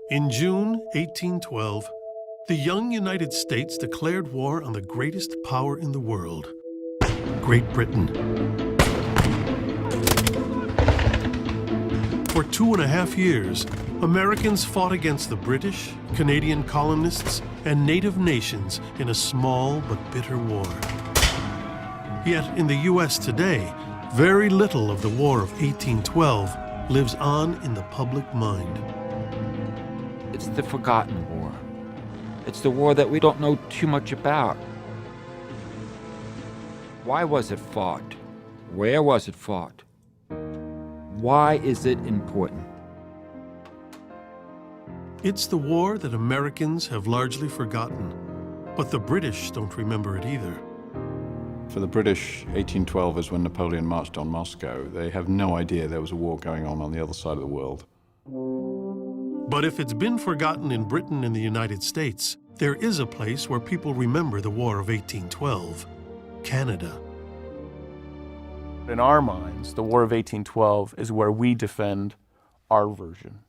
In June 1812, the young United States declared war on the greatest power in the world, Great Britain. For 2.5 years, Americans fought against the British, Canadian colonists, and native nations in a small but bitter war. Yet in the U.S. today, very little of the War of 1812 lives on in the public mind. It's the forgotten war. It's the war that we don't know too much about. Why was it fought? Where was it fought? Why is it important? It's the war that Americans have largely forgotten, but the British don't remember it either. For the British, 1812 is when Napoleon marched on Moscow. They have no idea there was a war going on the other side of the world. But if it's been forgotten in Britain and the United States, there is a place where people remember the War of 1812, Canada. In our minds, the War of 1812 is where we defend our version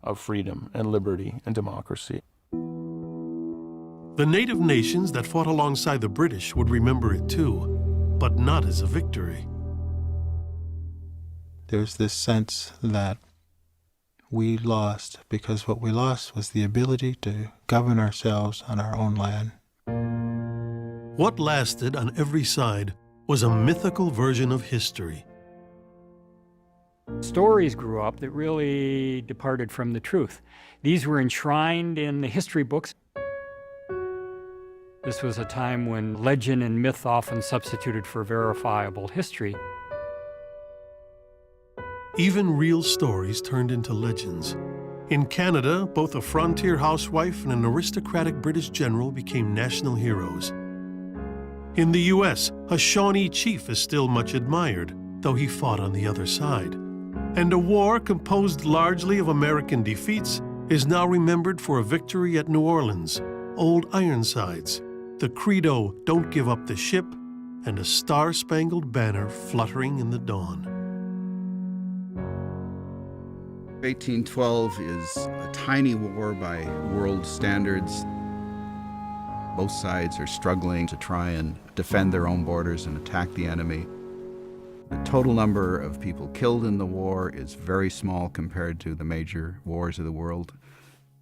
of freedom and liberty and democracy. The native nations that fought alongside the British would remember it too, but not as a victory. There's this sense that we lost because what we lost was the ability to govern ourselves on our own land. What lasted on every side was a mythical version of history. Stories grew up that really departed from the truth. These were enshrined in the history books. This was a time when legend and myth often substituted for verifiable history. Even real stories turned into legends. In Canada, both a frontier housewife and an aristocratic British general became national heroes. In the U.S., a Shawnee chief is still much admired, though he fought on the other side. And a war composed largely of American defeats is now remembered for a victory at New Orleans, Old Ironsides, the credo, "Don't give up the ship," and a star-spangled banner fluttering in the dawn. 1812 is a tiny war by world standards. Both sides are struggling to try and defend their own borders and attack the enemy. The total number of people killed in the war is very small compared to the major wars of the world,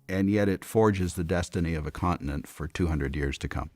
and yet it forges the destiny of a continent for 200 years to come.